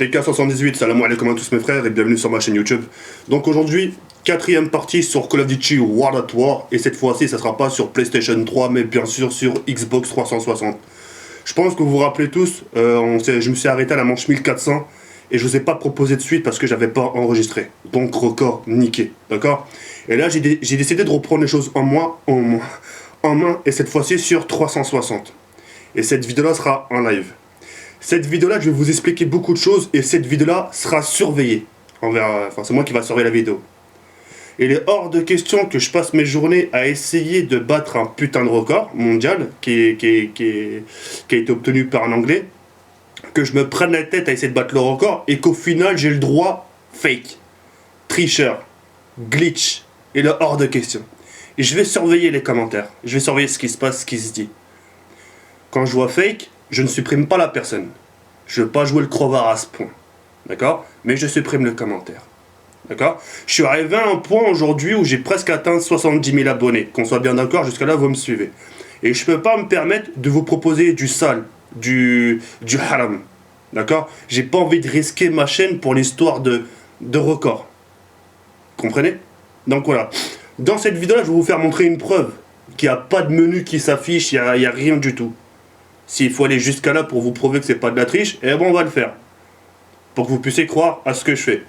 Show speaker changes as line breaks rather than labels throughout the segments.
TK78, salam alaikum à tous mes frères et bienvenue sur ma chaîne YouTube. Donc aujourd'hui, quatrième partie sur Call of Duty World at War. Et cette fois-ci, ça sera pas sur PlayStation 3, mais bien sûr sur Xbox 360. Je pense que vous vous rappelez tous, je me suis arrêté à la manche 1400. Et je vous ai pas proposé de suite parce que j'avais pas enregistré. Donc record niqué, d'accord. Et là, j'ai décidé de reprendre les choses en main. Et cette fois-ci sur 360. Et cette vidéo-là sera en live. Cette vidéo-là, je vais vous expliquer beaucoup de choses et cette vidéo-là sera surveillée. Enfin, c'est moi qui va surveiller la vidéo. Et il est hors de question que je passe mes journées à essayer de battre un putain de record mondial qui a été obtenu par un Anglais. Que je me prenne la tête à essayer de battre le record et qu'au final, j'ai le droit fake, tricheur, glitch. Et là, hors de question. Et je vais surveiller les commentaires. Je vais surveiller ce qui se passe, ce qui se dit. Quand je vois fake, je ne supprime pas la personne. Je ne veux pas jouer le crowbar à ce point. D'accord? Mais je supprime le commentaire. D'accord? Je suis arrivé à un point aujourd'hui où j'ai presque atteint 70 000 abonnés. Qu'on soit bien d'accord, jusqu'à là, vous me suivez. Et je ne peux pas me permettre de vous proposer du sale, du haram. D'accord? J'ai pas envie de risquer ma chaîne pour l'histoire de record. Comprenez? Donc voilà. Dans cette vidéo-là, je vais vous faire montrer une preuve qu'il n'y a pas de menu qui s'affiche, il n'y a rien du tout. S'il faut aller jusqu'à là pour vous prouver que c'est pas de la triche, eh ben on va le faire. Pour que vous puissiez croire à ce que je fais.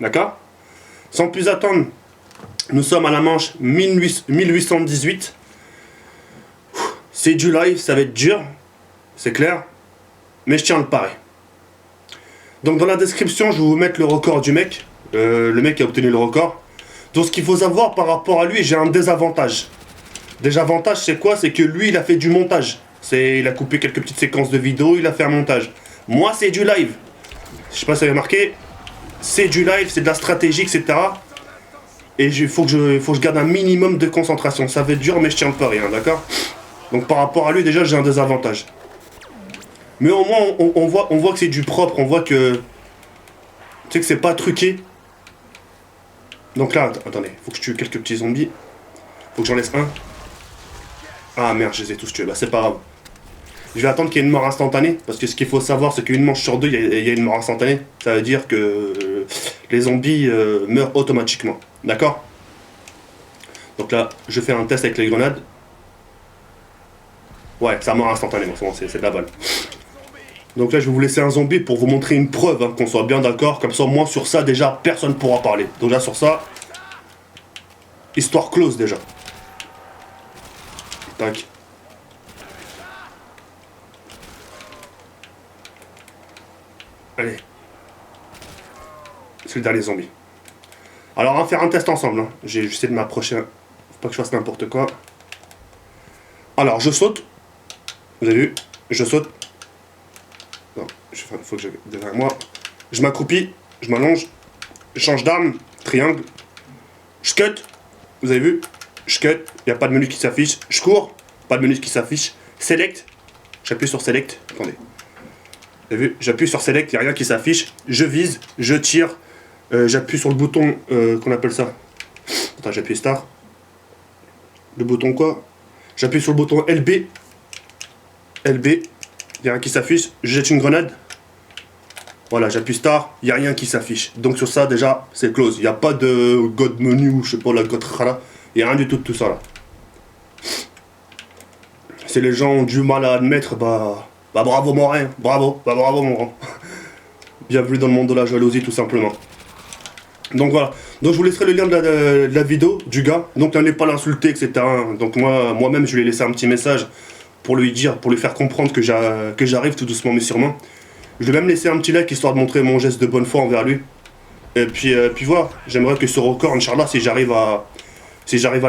D'accord? Sans plus attendre, nous sommes à la manche 1818. C'est du live, ça va être dur. C'est clair. Mais je tiens le pari. Donc dans la description, je vais vous mettre le record du mec. Le mec qui a obtenu le record. Donc ce qu'il faut savoir par rapport à lui, j'ai un désavantage. Désavantage, c'est quoi? C'est que lui, il a fait du montage. Il a coupé quelques petites séquences de vidéos, il a fait un montage. Moi, c'est du live. Je sais pas si vous avez remarqué. C'est du live, c'est de la stratégie, etc. Et il faut que je garde un minimum de concentration. Ça va être dur, mais je tiens le pari, hein, d'accord? Donc par rapport à lui, déjà, j'ai un désavantage. Mais au moins, on voit que c'est du propre, on voit que... Tu sais que c'est pas truqué. Donc là, attendez, faut que je tue quelques petits zombies. Faut que j'en laisse un. Ah merde, je les ai tous tués, bah c'est pas grave. Je vais attendre qu'il y ait une mort instantanée, parce que ce qu'il faut savoir, c'est qu'une manche sur deux, il y a une mort instantanée. Ça veut dire que les zombies meurent automatiquement. D'accord? Donc là, je fais un test avec les grenades. Ouais, ça meurt instantanément, c'est de la balle. Donc là, je vais vous laisser un zombie pour vous montrer une preuve, hein, qu'on soit bien d'accord. Comme ça, moi, sur ça, déjà, personne ne pourra parler. Donc là, sur ça, histoire close, déjà. Tac. Allez. C'est le dernier zombie. Alors, on va faire un test ensemble. Hein. J'essaie de m'approcher. Faut pas que je fasse n'importe quoi. Alors, je saute. Vous avez vu? Je saute. Non, il faut que je... Derrière moi. Je m'accroupis. Je m'allonge. Je change d'arme. Triangle. Je cut. Vous avez vu? Je cut. Il n'y a pas de menu qui s'affiche. Je cours. Pas de menu qui s'affiche. Select. J'appuie sur Select. Attendez. Vous avez vu? J'appuie sur Select. Il n'y a rien qui s'affiche. Je vise. Je tire. J'appuie sur le bouton. Qu'on appelle ça? Attends, j'appuie Star. Le bouton quoi? J'appuie sur le bouton LB. LB. Il n'y a rien qui s'affiche. Je jette une grenade. Voilà, j'appuie Star. Il n'y a rien qui s'affiche. Donc sur ça, déjà, c'est close. Il n'y a pas de God menu ou je sais pas, la God Rala. Il n'y a rien du tout de tout ça là. Si les gens ont du mal à admettre, bah bravo mon rein. Bravo. Bah bravo mon grand. Bienvenue dans le monde de la jalousie tout simplement. Donc voilà. Donc je vous laisserai le lien de la vidéo du gars. Donc n'allez pas l'insulter, etc. Donc moi-même, je lui ai laissé un petit message pour lui dire, pour lui faire comprendre que j'arrive tout doucement mais sûrement. Je vais même laisser un petit like histoire de montrer mon geste de bonne foi envers lui. Et puis voilà, j'aimerais que ce record, Inch'Allah, si j'arrive à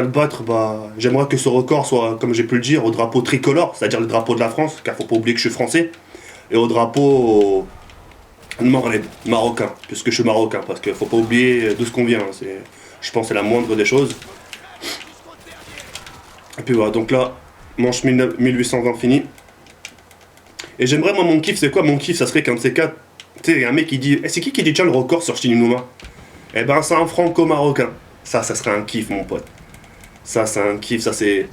le battre, bah j'aimerais que ce record soit, comme j'ai pu le dire, au drapeau tricolore, c'est-à-dire le drapeau de la France, car faut pas oublier que je suis français, et au drapeau marocain, puisque je suis marocain, parce qu'il faut pas oublier d'où ce qu'on vient, hein, je pense que c'est la moindre des choses. Et puis voilà, donc là, manche 1820 fini. Et j'aimerais, moi, mon kiff, c'est quoi mon kiff? Ça serait qu'un de ces quatre, tu sais, un mec qui dit, c'est qui détient le record sur Shinunuma? Eh ben, c'est un franco-marocain. Ça serait un kiff, mon pote. Ça, c'est un kiff, ça, c'est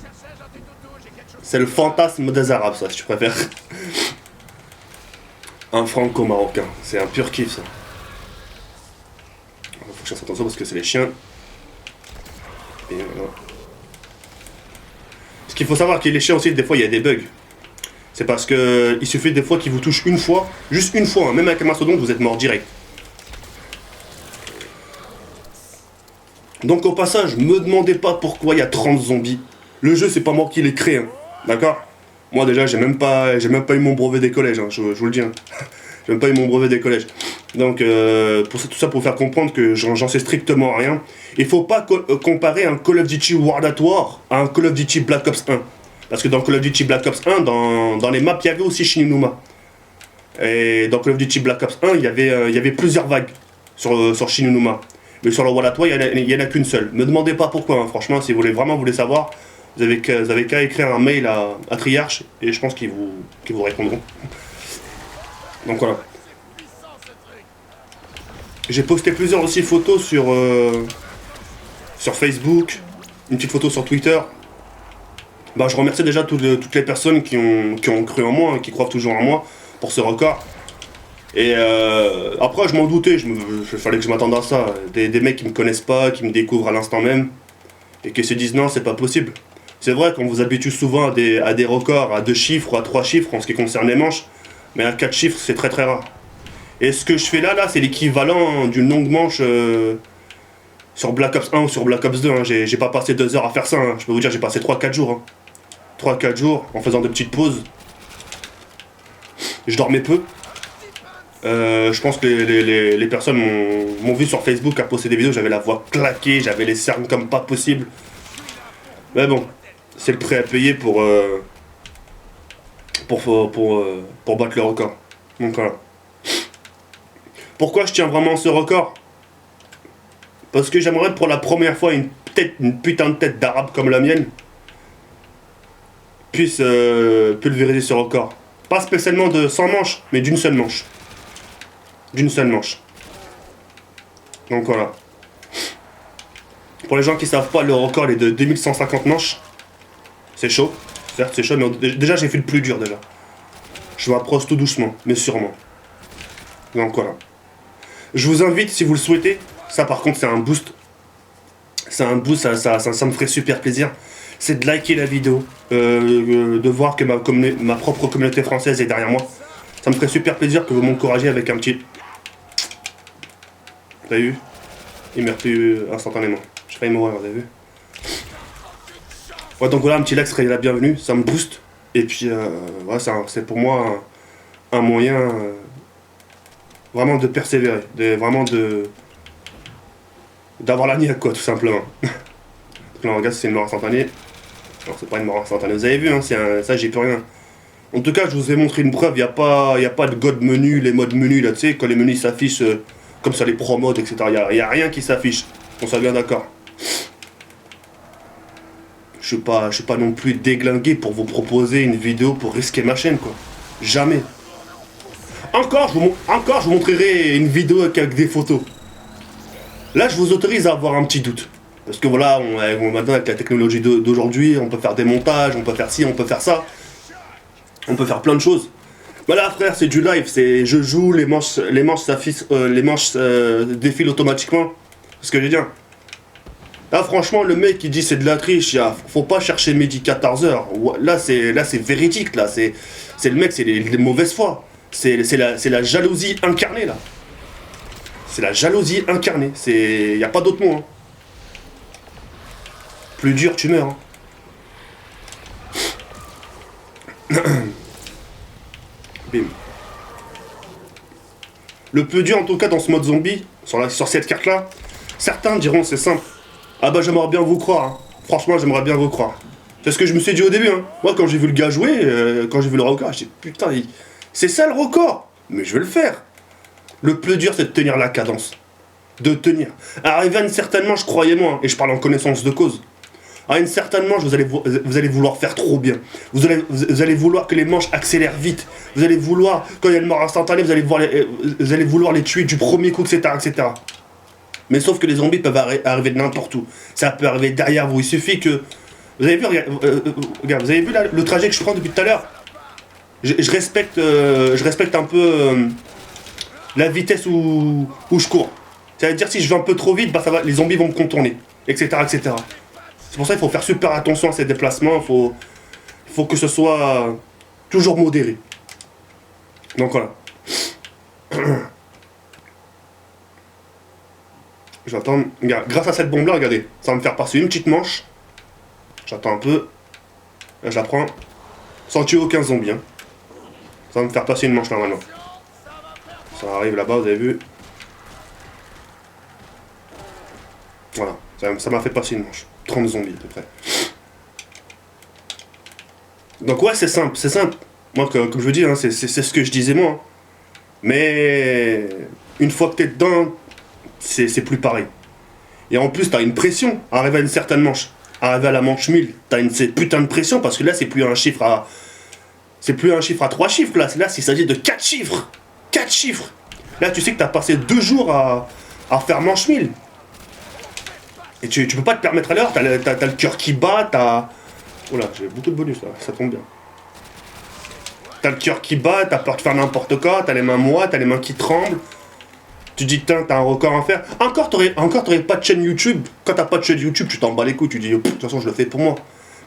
le fantasme des Arabes, ça, si tu préfères. Un franco-marocain. C'est un pur kiff ça. Faut que je fasse attention parce que c'est les chiens. Et voilà. Ce qu'il faut savoir, que les chiens aussi, des fois il y a des bugs. C'est parce que il suffit des fois qu'ils vous touchent une fois, juste une fois, hein. Même avec un mastodonte, vous êtes mort direct. Donc au passage, me demandez pas pourquoi il y a 30 zombies. Le jeu, c'est pas moi qui l'ai créé, hein. D'accord? Moi déjà, j'ai même pas eu mon brevet des collèges, hein, je vous le dis. Hein. J'ai même pas eu mon brevet des collèges. Donc tout ça pour vous faire comprendre que j'en sais strictement rien. Il faut pas comparer un Call of Duty World at War à un Call of Duty Black Ops 1. Parce que dans Call of Duty Black Ops 1, dans les maps, il y avait aussi Shinonuma. Et dans Call of Duty Black Ops 1, il y avait plusieurs vagues sur Shinonuma. Mais sur le World at War, il n'y en a qu'une seule. Me demandez pas pourquoi, hein. Franchement, si vous voulez savoir, vous avez qu'à écrire un mail à Triarch et je pense qu'ils vous répondront. Donc voilà. J'ai posté plusieurs aussi photos sur Facebook, une petite photo sur Twitter. Bah, je remercie déjà toutes les personnes qui ont cru en moi, hein, qui croient toujours en moi pour ce record. Et après, je m'en doutais, il fallait que je m'attende à ça. Des mecs qui me connaissent pas, qui me découvrent à l'instant même, et qui se disent non, c'est pas possible. C'est vrai qu'on vous habitue souvent à des records, à 2 chiffres ou à 3 chiffres en ce qui concerne les manches, mais à 4 chiffres, c'est très très rare. Et ce que je fais là, c'est l'équivalent d'une longue manche sur Black Ops 1 ou sur Black Ops 2. Hein. J'ai pas passé 2 heures à faire ça, hein. Je peux vous dire, j'ai passé 3-4 jours. Hein. 3-4 jours en faisant de petites pauses. Je dormais peu. Je pense que les personnes m'ont vu sur Facebook à poster des vidéos, j'avais la voix claquée, j'avais les cernes comme pas possible. Mais bon, c'est le prix à payer pour battre le record. Donc voilà. Pourquoi je tiens vraiment ce record? Parce que j'aimerais pour la première fois une putain de tête d'arabe comme la mienne puisse pulvériser ce record. Pas spécialement de 100 manches, mais d'une seule manche. D'une seule manche. Donc voilà. Pour les gens qui savent pas, le record est de 2150 manches. C'est chaud. Certes, c'est chaud, mais déjà j'ai fait le plus dur déjà. Je m'approche tout doucement, mais sûrement. Donc voilà. Je vous invite, si vous le souhaitez, ça par contre c'est un boost. C'est un boost, ça me ferait super plaisir. C'est de liker la vidéo, de voir que ma propre communauté française est derrière moi. Ça me ferait super plaisir que vous m'encouragiez avec un petit... T'as vu? Il m'a repris instantanément. J'ai failli mourir, vous avez vu? Ouais, donc voilà, un petit like serait la bienvenue, ça me booste. Et puis, ouais, c'est pour moi un moyen vraiment de persévérer, d'avoir la niaque, quoi, tout simplement. Donc là, regarde, c'est une mort instantanée. Non, c'est pas une mort instantanée, vous avez vu, hein, ça, j'y peux rien. En tout cas, je vous ai montré une preuve, il n'y a pas de God menu, les modes menu, là, tu sais, quand les menus s'affichent comme ça, les pro modes, etc. Il n'y a rien qui s'affiche, on soit bien d'accord. Je suis pas non plus déglingué pour vous proposer une vidéo pour risquer ma chaîne, quoi. Jamais. Encore, je vous montrerai une vidéo avec des photos. Là, je vous autorise à avoir un petit doute. Parce que voilà, maintenant avec la technologie d'aujourd'hui, on peut faire des montages, on peut faire ci, on peut faire ça. On peut faire plein de choses. Voilà, frère, c'est du live, c'est je joue, les manches défilent automatiquement. C'est ce que je veux dire. Là, franchement, le mec qui dit c'est de la triche, faut pas chercher midi 14h. Là, c'est véridique, là. C'est le mec, c'est les mauvaises foi. C'est la jalousie incarnée, là. C'est la jalousie incarnée. Y a pas d'autre mot, hein. Plus dur, tu meurs, hein. Bim. Le plus dur, en tout cas, dans ce mode zombie, sur cette carte-là, certains diront c'est simple. Ah bah j'aimerais bien vous croire, hein. Franchement j'aimerais bien vous croire. C'est ce que je me suis dit au début, hein. Moi quand j'ai vu le gars jouer, quand j'ai vu le record, j'ai dit putain, c'est ça le record. Mais je vais le faire. Le plus dur c'est de tenir la cadence. De tenir. Arrivé à une certaine manche, croyez-moi, hein, et je parle en connaissance de cause. À une certaine manche, vous allez vouloir faire trop bien. Vous allez vouloir que les manches accélèrent vite. Vous allez vouloir, quand il y a une mort instantanée, vous allez vouloir les tuer du premier coup, etc., etc. Mais sauf que les zombies peuvent arriver de n'importe où. Ça peut arriver derrière vous. Il suffit que... Vous avez vu, regarde, vous avez vu là, le trajet que je prends depuis tout à l'heure? je respecte un peu la vitesse où je cours. C'est-à-dire si je vais un peu trop vite, bah ça va, les zombies vont me contourner, etc. etc. C'est pour ça qu'il faut faire super attention à ces déplacements, il faut que ce soit toujours modéré. Donc voilà. J'attends. Grâce à cette bombe là, regardez, ça va me faire passer une petite manche. J'attends un peu. Là, je la prends. Sans tuer aucun zombie. Hein. Ça va me faire passer une manche normalement. Ça arrive là-bas, vous avez vu. Voilà, ça m'a fait passer une manche. 30 zombies à peu près. Donc ouais, c'est simple, c'est simple. Moi, comme je vous dis, hein, c'est ce que je disais moi. Hein. Mais une fois que t'es dedans, c'est plus pareil. Et en plus, t'as une pression. Arriver à une certaine manche, arriver à la manche 1000, t'as une cette putain de pression parce que là, c'est plus un chiffre à... C'est plus un chiffre à 3 chiffres, là, il s'agit de 4 chiffres. 4 chiffres. Là, tu sais que t'as passé 2 jours à faire manche 1000. Et tu peux pas te permettre à l'heure, t'as le cœur qui bat, t'as... Oula, j'ai beaucoup de bonus là, ça tombe bien. T'as le cœur qui bat, t'as peur de faire n'importe quoi, t'as les mains moites, t'as les mains qui tremblent. Tu dis, putain, t'as un record à faire. Encore t'aurais pas de chaîne YouTube. Quand t'as pas de chaîne YouTube, tu t'en bats les couilles, tu dis, de toute façon, je le fais pour moi.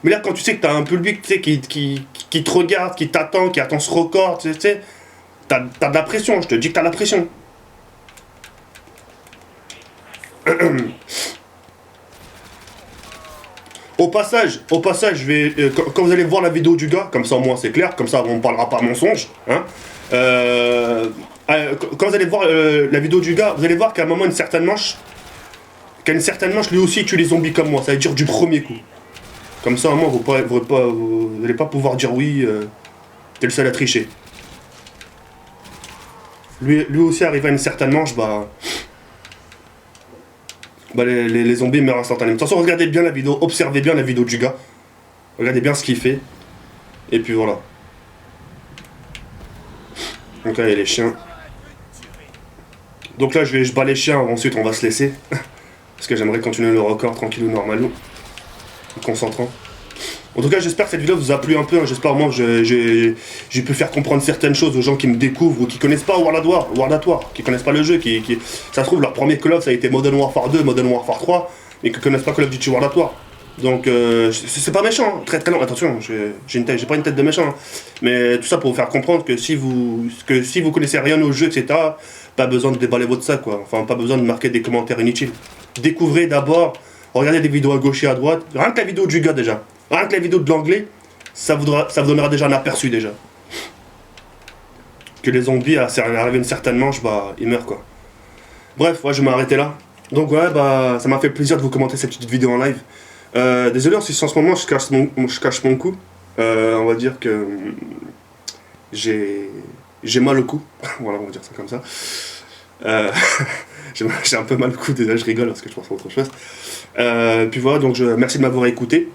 Mais là, quand tu sais que t'as un public, tu sais, qui te regarde, qui t'attend, qui attend ce record, tu sais, t'as de la pression, je te dis que t'as de la pression. Au passage, je vais, quand vous allez voir la vidéo du gars, comme ça au moins c'est clair, comme ça on ne parlera pas mensonge. Hein, quand vous allez voir la vidéo du gars, vous allez voir qu'à un moment, qu'à une certaine manche, lui aussi tue les zombies comme moi, ça veut dire du premier coup. Comme ça au moins vous n'allez pas pouvoir dire oui, t'es le seul à tricher. Lui aussi arrivé à une certaine manche, les zombies meurent instantanément. De toute façon, regardez bien la vidéo, observez bien la vidéo du gars. Regardez bien ce qu'il fait. Et puis voilà. Donc là, il y a les chiens. Donc là, je bats les chiens, ensuite on va se laisser. Parce que j'aimerais continuer le record tranquille ou normalement. En concentrant. En tout cas, j'espère que cette vidéo vous a plu un peu. Hein. J'espère au moins que j'ai pu faire comprendre certaines choses aux gens qui me découvrent ou qui connaissent pas World at War, qui connaissent pas le jeu, ça se trouve leur premier Call of ça a été Modern Warfare 2, Modern Warfare 3, mais qui connaissent pas Call of Duty World at War. Donc c'est pas méchant, hein. Très très long. Attention, j'ai pas une tête de méchant, hein. Mais tout ça pour vous faire comprendre que si vous connaissez rien au jeu, etc., pas besoin de déballer votre sac, quoi. Enfin, pas besoin de marquer des commentaires inutiles. Découvrez d'abord, regardez des vidéos à gauche et à droite, rien que la vidéo du gars déjà. Rien que la vidéo de l'anglais, ça vous donnera déjà un aperçu déjà. Que les zombies, arrivé à une certaine manche, ils meurent quoi. Bref, ouais, je vais m'arrêter là. Donc ouais, ça m'a fait plaisir de vous commenter cette petite vidéo en live. Désolé si en ce moment je cache mon cou. On va dire que j'ai mal au cou. Voilà, on va dire ça comme ça. J'ai un peu mal au cou, déjà je rigole parce que je pense à autre chose. Puis voilà, donc merci de m'avoir écouté.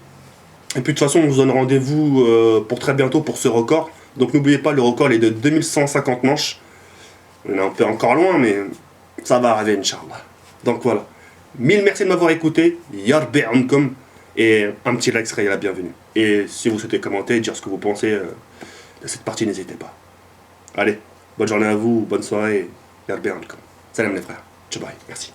Et puis de toute façon, on vous donne rendez-vous pour très bientôt pour ce record. Donc n'oubliez pas, le record est de 2150 manches. On est un peu encore loin, mais ça va arriver, Inch'Allah. Donc voilà. 1000 merci de m'avoir écouté. Yarbi ankum. Et un petit like serait la bienvenue. Et si vous souhaitez commenter, dire ce que vous pensez de cette partie, n'hésitez pas. Allez, bonne journée à vous, bonne soirée. Yarbi ankum. Salam les frères. Tchou bye. Merci.